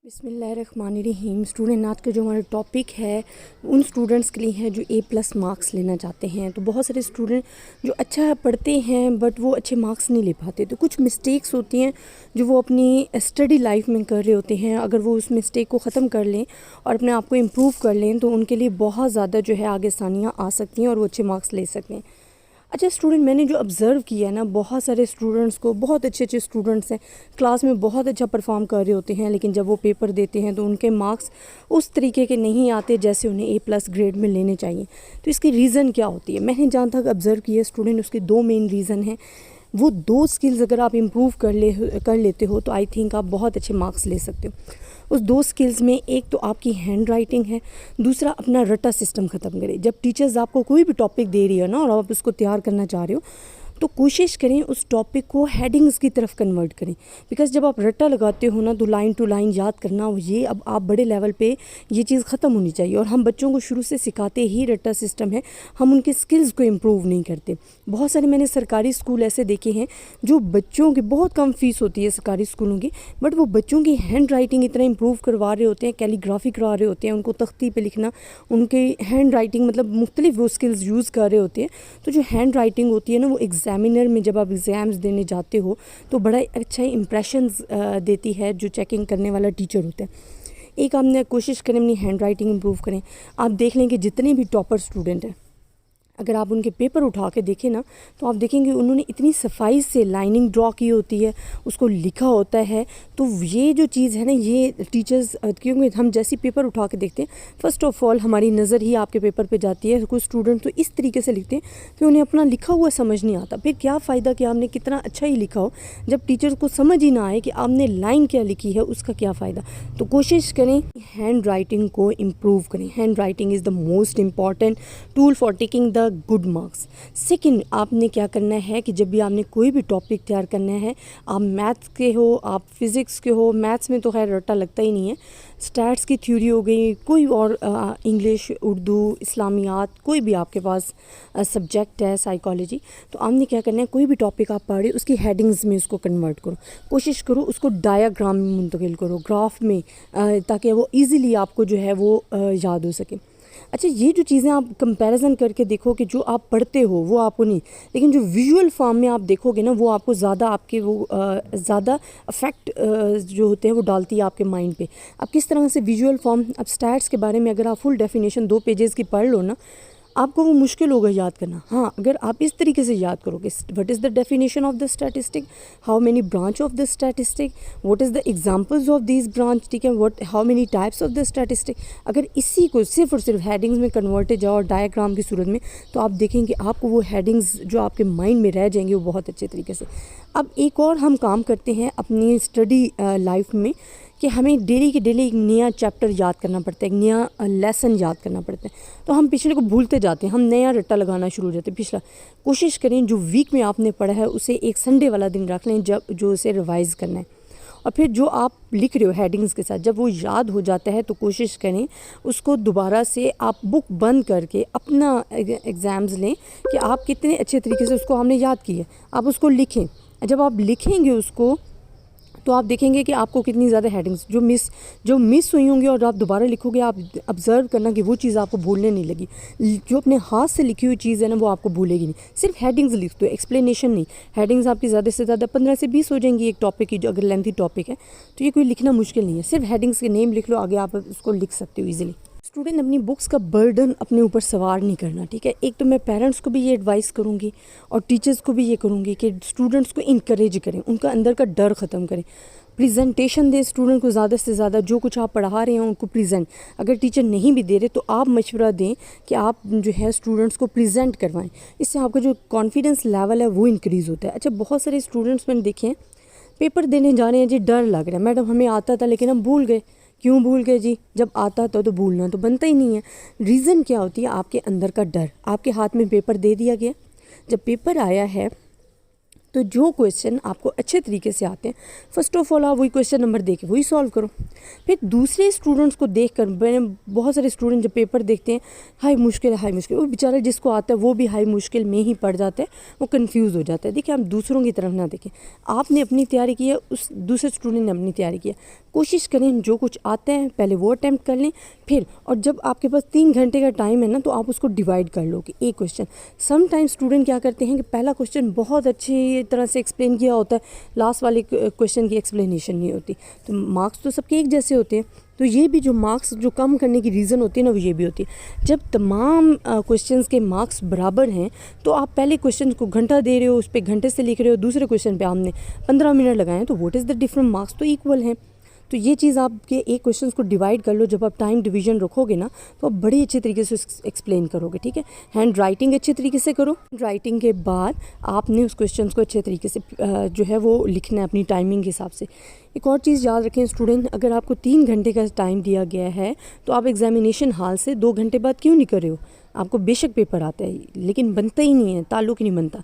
بسم اللہ الرحمن الرحیم. اسٹوڈنٹ آج کا جو ہمارا ٹاپک ہے ان اسٹوڈنٹس کے لیے ہے جو A+ مارکس لینا چاہتے ہیں. تو بہت سارے اسٹوڈنٹ جو اچھا پڑھتے ہیں بٹ وہ اچھے مارکس نہیں لے پاتے. تو کچھ مسٹیکس ہوتی ہیں جو وہ اپنی اسٹڈی لائف میں کر رہے ہوتے ہیں. اگر وہ اس مسٹیک کو ختم کر لیں اور اپنے آپ کو امپروو کر لیں تو ان کے لیے بہت زیادہ جو ہے آگے آسانیاں آ سکتی ہیں اور وہ اچھے مارکس لے سکتے ہیں. اچھا اسٹوڈنٹ میں نے جو آبزرو کیا ہے نا, بہت سارے اسٹوڈنٹس کو, بہت اچھے اسٹوڈنٹس ہیں کلاس میں بہت اچھا پرفارم کر رہے ہوتے ہیں, لیکن جب وہ پیپر دیتے ہیں تو ان کے مارکس اس طریقے کے نہیں آتے جیسے انہیں A+ گریڈ میں لینے چاہیے. تو اس کی ریزن کیا ہوتی ہے؟ میں نے جہاں تک آبزرو کیا اسٹوڈنٹ, اس کے 2 مین ریزن ہیں. وہ 2 سکلز اگر آپ امپروو کر لیتے ہو تو آئی تھنک آپ بہت اچھے مارکس لے سکتے ہو. اس 2 سکلز میں ایک تو آپ کی ہینڈ رائٹنگ ہے, دوسرا اپنا رٹا سسٹم ختم کرے. جب ٹیچرز آپ کو کوئی بھی ٹاپک دے رہی ہے نا اور آپ اس کو تیار کرنا چاہ رہے ہو تو کوشش کریں اس ٹاپک کو ہیڈنگز کی طرف کنورٹ کریں. بیکاز جب آپ رٹا لگاتے ہو نا تو لائن ٹو لائن یاد کرنا, یہ اب آپ بڑے لیول پہ یہ چیز ختم ہونی چاہیے. اور ہم بچوں کو شروع سے سکھاتے ہی رٹا سسٹم ہے, ہم ان کے سکلز کو امپروو نہیں کرتے. بہت سارے میں نے سرکاری اسکول ایسے دیکھے ہیں جو بچوں کی بہت کم فیس ہوتی ہے سرکاری اسکولوں کی, بٹ وہ بچوں کی ہینڈ رائٹنگ اتنا امپروو کروا رہے ہوتے ہیں, کیلیگرافی کروا رہے ہوتے ہیں, ان کو تختی پہ لکھنا, ان کے ہینڈ رائٹنگ مطلب مختلف وہ سکلز یوز کر رہے ہوتے ہیں. تو جو ہینڈ رائٹنگ ہوتی ہے نا وہ ایگزامینر میں جب آپ ایگزامز دینے جاتے ہو تو بڑا اچھا امپریشنز دیتی ہے جو چیکنگ کرنے والا ٹیچر ہوتا ہے. ایک آپ نے کوشش کریں اپنی ہینڈ رائٹنگ امپروو کریں. آپ دیکھ لیں کہ جتنے بھی ٹاپر اسٹوڈنٹ ہیں اگر آپ ان کے پیپر اٹھا کے دیکھیں نا تو آپ دیکھیں گے انہوں نے اتنی صفائی سے لائننگ ڈرا کی ہوتی ہے, اس کو لکھا ہوتا ہے. تو یہ جو چیز ہے نا یہ ٹیچرز, کیونکہ ہم جیسی پیپر اٹھا کے دیکھتے ہیں فرسٹ آف آل ہماری نظر ہی آپ کے پیپر پہ جاتی ہے. کوئی اسٹوڈنٹ تو اس طریقے سے لکھتے ہیں کہ انہیں اپنا لکھا ہوا سمجھ نہیں آتا. پھر کیا فائدہ کہ آپ نے کتنا اچھا ہی لکھا ہو جب ٹیچر کو سمجھ ہی نہ آئے کہ آپ نے لائن کیا لکھی ہے, اس کا کیا فائدہ. تو کوشش کریں ہینڈ رائٹنگ کو امپروو کریں. Handwriting is the most important tool for taking the good marks. Second, آپ نے کیا کرنا ہے کہ جب بھی آپ نے کوئی بھی ٹاپک تیار کرنا ہے, آپ میتھس کے ہو, آپ فزکس کے ہو, میتھس میں تو خیر رٹا لگتا ہی نہیں ہے, اسٹیٹس کی تھیوری ہو گئی, کوئی اور انگلش, اردو, اسلامیات, کوئی بھی آپ کے پاس سبجیکٹ ہے, سائیکالوجی, تو آپ نے کیا کرنا ہے کوئی بھی ٹاپک آپ پڑھ رہے اس کی ہیڈنگز میں اس کو کنورٹ کرو. کوشش کرو اس کو ڈایاگرام میں منتقل کرو, گراف میں, تاکہ وہ ایزیلی آپ کو جو ہے وہ یاد ہو سکے. اچھا یہ جو چیزیں آپ کمپیریزن کر کے دیکھو کہ جو آپ پڑھتے ہو وہ آپ کو نہیں, لیکن جو ویژول فارم میں آپ دیکھو گے نا وہ آپ کو زیادہ آپ کے وہ زیادہ افیکٹ جو ہوتے ہیں وہ ڈالتی ہے آپ کے مائنڈ پہ. آپ کس طرح سے ویژول فارم, اب اسٹیٹس کے بارے میں اگر آپ فل ڈیفینیشن 2 پیجز کی پڑھ لو نا آپ کو وہ مشکل ہوگا یاد کرنا. ہاں اگر آپ اس طریقے سے یاد کرو کہ what is the definition of the statistic, how many branch of the statistic, what is the examples of these branch, ٹھیک ہے, how many types of the statistic, اگر اسی کو صرف اور صرف ہیڈنگز میں کنورٹ جاؤ اور ڈایاگرام کی صورت میں تو آپ دیکھیں کہ آپ کو وہ ہیڈنگز جو آپ کے مائنڈ میں رہ جائیں گے وہ بہت اچھے طریقے سے. اب ایک اور ہم کام کرتے ہیں اپنی اسٹڈی لائف میں کہ ہمیں ڈیلی کے ڈیلی ایک نیا چیپٹر یاد کرنا پڑتا ہے, ایک نیا لیسن یاد کرنا پڑتا ہے. تو ہم پچھلے کو بھولتے جاتے ہیں, ہم نیا رٹا لگانا شروع ہو جاتے ہیں پچھلا. کوشش کریں جو ویک میں آپ نے پڑھا ہے اسے ایک سنڈے والا دن رکھ لیں جب جو اسے ریوائز کرنا ہے, اور پھر جو آپ لکھ رہے ہو ہیڈنگز کے ساتھ جب وہ یاد ہو جاتا ہے تو کوشش کریں اس کو دوبارہ سے آپ بک بند کر کے اپنا ایگزامز لیں کہ آپ کتنے اچھے طریقے سے اس کو ہم نے یاد کی ہے, آپ اس کو لکھیں. جب آپ لکھیں گے اس کو تو آپ دیکھیں گے کہ آپ کو کتنی زیادہ ہیڈنگز جو مس ہوئی ہوں گی اور آپ دوبارہ لکھو گے, آپ آبزرو کرنا کہ وہ چیز آپ کو بھولنے نہیں لگی. جو اپنے ہاتھ سے لکھی ہوئی چیز ہے نا وہ آپ کو بھولے گی نہیں. صرف ہیڈنگز لکھ دو, ایکسپلینیشن نہیں. ہیڈنگز آپ کی زیادہ سے زیادہ 15 سے 20 ہو جائیں گی ایک ٹاپک کی, جو اگر لینتھی ٹاپک ہے تو یہ کوئی لکھنا مشکل نہیں ہے. صرف ہیڈنگز کے نیم لکھ لو, آگے آپ اس کو لکھ سکتے ہو ایزیلی. اسٹوڈنٹ اپنی بکس کا برڈن اپنے اوپر سوار نہیں کرنا, ٹھیک ہے. ایک تو میں پیرنٹس کو بھی یہ ایڈوائز کروں گی اور ٹیچرز کو بھی یہ کروں گی کہ اسٹوڈنٹس کو انکریج کریں, ان کا اندر کا ڈر ختم کریں. پریزنٹیشن دیں اسٹوڈنٹ کو زیادہ سے زیادہ, جو کچھ آپ پڑھا رہے ہیں ان کو پریزنٹ. اگر ٹیچر نہیں بھی دے رہے تو آپ مشورہ دیں کہ آپ جو ہے اسٹوڈنٹس کو پریزنٹ کروائیں. اس سے آپ کا جو کانفیڈنس لیول ہے وہ انکریز ہوتا ہے. اچھا بہت سارے اسٹوڈنٹس میں نے دیکھے ہیں پیپر دینے جا رہے ہیں جی, ڈر لگ رہا ہے, میڈم ہمیں آتا تھا لیکن ہم بھول گئے. کیوں بھول گئے جی؟ جب آتا تھا تو بھولنا تو بنتا ہی نہیں ہے. ریزن کیا ہوتی ہے؟ آپ کے اندر کا ڈر. آپ کے ہاتھ میں پیپر دے دیا گیا, جب پیپر آیا ہے تو جو کویشچن آپ کو اچھے طریقے سے آتے ہیں فرسٹ آف آل آپ وہی کویشچن نمبر دے کے وہی سالو کرو. پھر دوسرے اسٹوڈنٹس کو دیکھ کر میں نے بہت سارے اسٹوڈنٹ جب پیپر دیکھتے ہیں ہائی مشکل وہ بیچارہ جس کو آتا ہے وہ بھی ہائی مشکل میں ہی پڑ جاتا ہے, وہ کنفیوز ہو جاتا ہے. دیکھیں آپ دوسروں کی طرف نہ دیکھیں, آپ نے اپنی تیاری کی ہے, اس دوسرے اسٹوڈنٹ نے اپنی تیاری کی ہے. کوشش کریں جو کچھ آتا ہے پہلے وہ اٹیمپٹ کر لیں, پھر اور جب آپ کے پاس 3 گھنٹے کا ٹائم ہے نا تو آپ اس کو ڈیوائڈ کر لو کہ ایک کویشچن. سم ٹائم اسٹوڈنٹ کیا کرتے ہیں کہ پہلا کویشچن بہت اچھی طرح سے ایکسپلین کیا ہوتا ہے, لاسٹ والے کویشچن کی ایکسپلینیشن نہیں ہوتی. تو مارکس تو سب کے ایک جیسے ہوتے ہیں, تو یہ بھی جو مارکس جو کم کرنے کی ریزن ہوتی ہے نا وہ یہ بھی ہوتی ہے. جب تمام کویشچنس کے مارکس برابر ہیں تو آپ پہلے کویشچن کو گھنٹہ دے رہے ہو, اس پہ گھنٹے سے لکھ رہے ہو, دوسرے کویشچن پہ آپ نے 15 منٹ لگائے ہیں, تو what is the different, marks تو ایکول ہیں. تو یہ چیز آپ کے ایک کویشچنس کو ڈیوائڈ کر لو. جب آپ ٹائم ڈویژن رکھو گے نا تو آپ بڑی اچھے طریقے سے ایکسپلین کرو گے, ٹھیک ہے. ہینڈ رائٹنگ اچھے طریقے سے کرو. رائٹنگ کے بعد آپ نے اس کویشچنس کو اچھے طریقے سے جو ہے وہ لکھنا ہے اپنی ٹائمنگ کے حساب سے. ایک اور چیز یاد رکھیں اسٹوڈنٹ, اگر آپ کو 3 گھنٹے کا ٹائم دیا گیا ہے تو آپ ایگزامینیشن ہال سے 2 گھنٹے بعد کیوں نہیں کر رہے ہو؟ آپ کو بے شک پیپر آتا ہے لیکن بنتا ہی نہیں ہے, تعلق نہیں بنتا.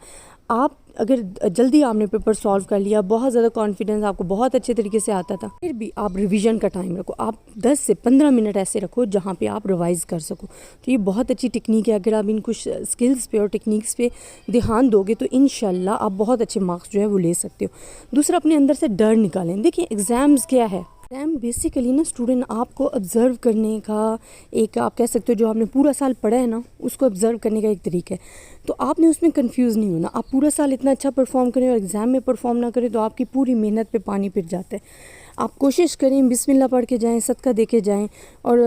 آپ اگر جلدی آپ نے پیپر سالو کر لیا, بہت زیادہ کانفیڈنس آپ کو بہت اچھے طریقے سے آتا تھا, پھر بھی آپ ریویژن کا ٹائم رکھو. آپ 10 سے 15 منٹ ایسے رکھو جہاں پہ آپ ریوائز کر سکو. تو یہ بہت اچھی ٹیکنیک ہے. اگر آپ ان کچھ اسکلس پہ اور ٹیکنیکس پہ دھیان دو گے تو انشاءاللہ آپ بہت اچھے مارکس جو ہے وہ لے سکتے ہو. دوسرا, اپنے اندر سے ڈر نکالیں. دیکھیں ایگزامز کیا ہے, ایگزام بیسیکلی نا اسٹوڈنٹ آپ کو آبزرو کرنے کا ایک, آپ کہہ سکتے ہو جو آپ نے پورا سال پڑھا ہے نا اس کو آبزرو کرنے کا ایک طریقہ ہے. تو آپ نے اس میں کنفیوز نہیں ہونا. آپ پورا سال اتنا اچھا پرفارم کریں اور ایگزام میں پرفارم نہ کریں تو آپ کی پوری محنت پہ پانی پھر جاتا ہے. آپ کوشش کریں بسم اللہ پڑھ کے جائیں, صدقہ دے کے جائیں, اور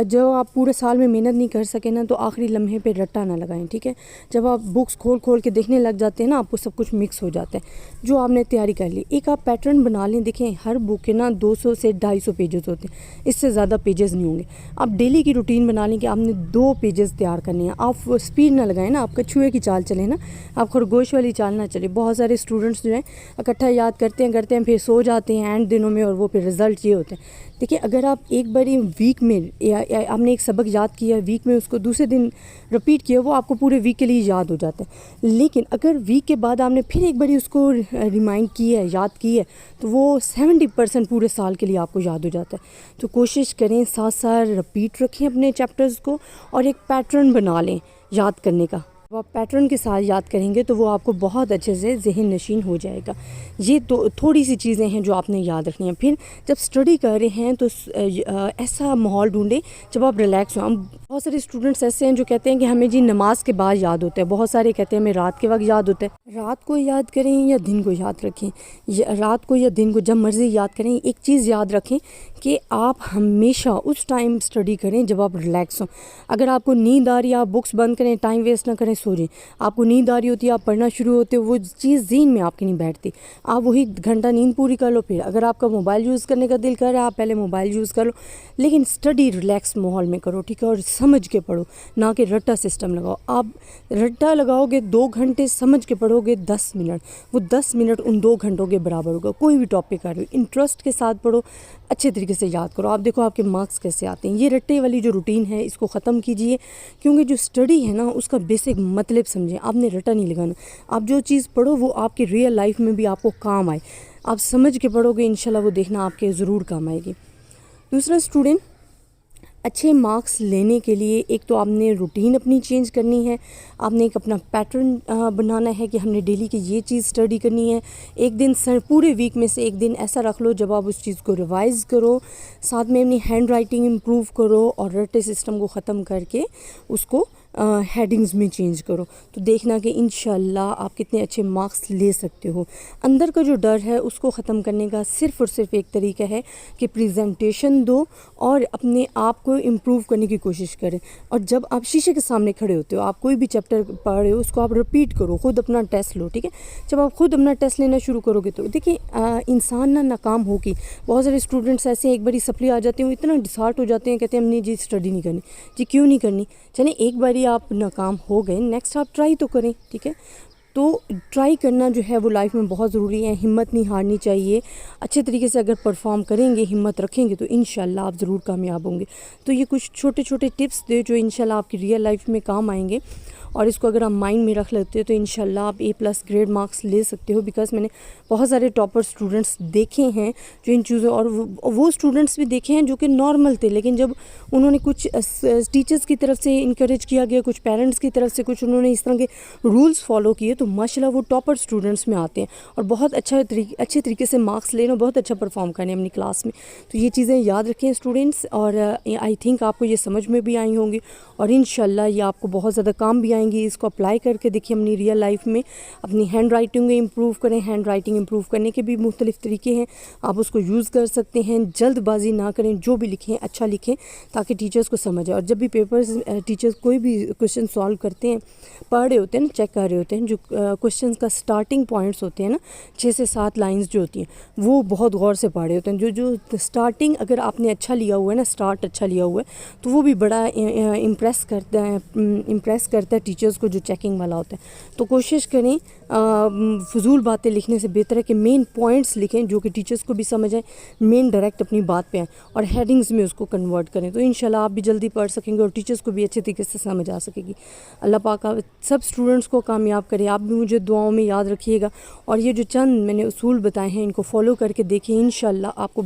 جو آپ پورے سال میں محنت نہیں کر سکے نا تو آخری لمحے پہ رٹا نہ لگائیں, ٹھیک ہے. جب آپ بکس کھول کے دیکھنے لگ جاتے ہیں نا آپ کو سب کچھ مکس ہو جاتا ہے جو آپ نے تیاری کر لی. ایک آپ پیٹرن بنا لیں. دیکھیں ہر بک کے نا 200 سے 250 پیجز ہوتے ہیں, اس سے زیادہ پیجز نہیں ہوں گے. آپ ڈیلی کی روٹین بنا لیں کہ آپ نے 2 پیجز تیار کرنے ہیں. آپ اسپیڈ نہ لگائیں نا, آپ کچھوے کی چال چلیں نا, آپ خرگوش والی چال نہ چلیں. بہت سارے اسٹوڈنٹس جو ہیں اکٹھا یاد کرتے ہیں پھر سو جاتے ہیں اینڈ دنوں میں, اور وہ پھر رزلٹ یہ ہوتے ہیں. دیکھیں اگر آپ ایک باری ویک میں آپ نے ایک سبق یاد کیا ویک میں, اس کو دوسرے دن رپیٹ کیا, وہ آپ کو پورے ویک کے لیے یاد ہو جاتا ہے. لیکن اگر ویک کے بعد آپ نے پھر ایک باری اس کو ریمائنڈ کی ہے, یاد کی ہے, تو وہ 70% پورے سال کے لیے آپ کو یاد ہو جاتا ہے. تو کوشش کریں ساتھ ساتھ رپیٹ رکھیں اپنے چیپٹرز کو, اور ایک پیٹرن بنا لیں یاد کرنے کا. جب آپ پیٹرن کے ساتھ یاد کریں گے تو وہ آپ کو بہت اچھے سے ذہن نشین ہو جائے گا. یہ تو تھوڑی سی چیزیں ہیں جو آپ نے یاد رکھنی ہیں. پھر جب اسٹڈی کر رہے ہیں تو ایسا ماحول ڈھونڈیں جب آپ ریلیکس ہوں. بہت سارے اسٹوڈنٹس ایسے ہیں جو کہتے ہیں کہ ہمیں جی نماز کے بعد یاد ہوتا ہے, بہت سارے کہتے ہیں ہمیں رات کے وقت یاد ہوتا ہے. رات کو یاد کریں یا دن کو یاد رکھیں, رات کو یا دن کو جب مرضی یاد کریں. ایک چیز یاد رکھیں کہ آپ ہمیشہ اس ٹائم اسٹڈی کریں جب آپ ریلیکس ہوں. اگر آپ کو نیند آ رہی ہے آپ بکس بند کریں, ٹائم ویسٹ نہ کریں, سو جائیں. آپ کو نیند آ رہی ہوتی ہے آپ پڑھنا شروع ہوتے ہو, وہ چیز ذہن میں آپ کی نہیں بیٹھتی, آپ وہی گھنٹہ نیند پوری کر لو. پھر اگر آپ کا موبائل یوز کرنے کا دل کر رہا ہے آپ پہلے موبائل یوز کر لو, لیکن اسٹڈی ریلیکس ماحول میں کرو, ٹھیک ہے, اور سمجھ کے پڑھو, نہ کہ رٹا سسٹم لگاؤ. آپ رٹا لگاؤ گے 2 گھنٹے, سمجھ کے پڑھو گے 10 منٹ, وہ 10 منٹ ان 2 گھنٹوں کے برابر ہوگا. کوئی بھی ٹاپک کر رہے ہو انٹرسٹ کے ساتھ پڑھو, اچھے طریقے سے یاد کرو. آپ دیکھو آپ کے مارکس کیسے آتے ہیں. یہ رٹے والی جو روٹین ہے اس کو ختم کیجئے, کیونکہ جو اسٹڈی ہے نا اس کا بیسک مطلب سمجھیں. آپ نے رٹا نہیں لگانا, آپ جو چیز پڑھو وہ آپ کی ریئل لائف میں بھی آپ کو کام آئے. آپ سمجھ کے پڑھو گے انشاءاللہ وہ دیکھنا آپ کے ضرور کام آئے گی. دوسرا اسٹوڈنٹ, اچھے مارکس لینے کے لیے ایک تو آپ نے روٹین اپنی چینج کرنی ہے. آپ نے ایک اپنا پیٹرن بنانا ہے کہ ہم نے ڈیلی کی یہ چیز اسٹڈی کرنی ہے. ایک دن پورے ویک میں سے ایک دن ایسا رکھ لو جب آپ اس چیز کو ریوائز کرو, ساتھ میں اپنی ہینڈ رائٹنگ امپروو کرو, اور رٹے سسٹم کو ختم کر کے اس کو ہیڈنگز میں چینج کرو. تو دیکھنا کہ انشاءاللہ آپ کتنے اچھے مارکس لے سکتے ہو. اندر کا جو ڈر ہے اس کو ختم کرنے کا صرف اور صرف ایک طریقہ ہے کہ پریزنٹیشن دو اور اپنے آپ کو امپروو کرنے کی کوشش کریں. اور جب آپ شیشے کے سامنے کھڑے ہوتے ہو, آپ کوئی بھی چیپٹر پڑھ رہے ہو اس کو آپ رپیٹ کرو, خود اپنا ٹیسٹ لو, ٹھیک ہے. جب آپ خود اپنا ٹیسٹ لینا شروع کرو گے تو دیکھیں انسان نہ ناکام ہوگی. بہت سارے اسٹوڈنٹس ایسے ہیں ایک باری سپلی آ جاتے ہیں, وہ اتنا ڈسہارٹ ہو جاتے ہیں, کہتے ہیں ہم نے جی اسٹڈی نہیں کرنی. جی کیوں نہیں کرنی؟ چلیں ایک باری آپ ناکام ہو گئے, نیکسٹ آپ ٹرائی تو کریں, ٹھیک ہے. تو ٹرائی کرنا جو ہے وہ لائف میں بہت ضروری ہے. ہمت نہیں ہارنی چاہیے. اچھے طریقے سے اگر پرفارم کریں گے, ہمت رکھیں گے تو انشاءاللہ آپ ضرور کامیاب ہوں گے. تو یہ کچھ چھوٹے چھوٹے ٹپس دے جو انشاءاللہ آپ کی ریئل لائف میں کام آئیں گے. اور اس کو اگر آپ مائنڈ میں رکھ لیتے ہو تو انشاءاللہ آپ A+ گریڈ مارکس لے سکتے ہو. بیکاز میں نے بہت سارے ٹاپر اسٹوڈنٹس دیکھے ہیں جو ان چیزوں، اور وہ اسٹوڈنٹس بھی دیکھے ہیں جو کہ نارمل تھے، لیکن جب انہوں نے کچھ ٹیچرس کی طرف سے انکریج کیا گیا، کچھ پیرنٹس کی طرف سے کچھ انہوں نے اس طرح کے رولس فالو کیے، تو ماشاءاللہ وہ ٹاپر اسٹوڈنٹس میں آتے ہیں اور بہت اچھے طریقے سے مارکس لینا، بہت اچھا پرفارم کرنے اپنی کلاس میں. تو یہ چیزیں یاد رکھیں اسٹوڈنٹس، اور آئی تھنک آپ کو یہ سمجھ میں بھی آئی ہوں گی، اور انشاءاللہ یہ آپ کو بہت زیادہ کام بھی آئیں گی. اس کو اپلائی کر کے دیکھیں اپنی ریئل لائف میں، اپنی ہینڈ رائٹنگ امپروو کریں. ہینڈ رائٹنگ امپروو کرنے کے بھی مختلف طریقے ہیں، آپ اس کو یوز کر سکتے ہیں. جلد بازی نہ کریں، جو بھی لکھیں اچھا لکھیں تاکہ ٹیچرس کو سمجھ آئے. اور جب بھی پیپرز ٹیچرز کوئی بھی کویشچن سالو کرتے ہیں، پڑھ رہے ہوتے ہیں نا، چیک کر رہے ہوتے ہیں، جو کویشچنس کا سٹارٹنگ پوائنٹس ہوتے ہیں نا، 6 سے 7 لائنز جو ہوتی ہیں، وہ بہت غور سے پڑھ رہے ہوتے ہیں. جو سٹارٹنگ اگر آپ نے اچھا لیا ہوا ہے نا، سٹارٹ اچھا لیا ہوا ہے، تو وہ بھی بڑا امپریس کرتا ہے ٹیچرز کو جو چیکنگ والا ہوتا ہے. تو کوشش کریں فضول باتیں لکھنے سے بہتر ہے کہ مین پوائنٹس لکھیں جو کہ ٹیچرز کو بھی سمجھ آئیں، مین ڈائریکٹ اپنی بات پہ آئیں، اور ہیڈنگز میں اس کو کنورٹ کریں. تو انشاءاللہ آپ بھی جلدی پڑھ سکیں گے اور ٹیچرز کو بھی اچھے طریقے سے سمجھ آ سکے گی. اللہ پاک سب اسٹوڈنٹس کو کامیاب کرے. آپ بھی مجھے دعاؤں میں یاد رکھیے گا، اور یہ جو چند میں نے اصول بتائے ہیں ان کو فالو کر کے دیکھیں، انشاءاللہ آپ کو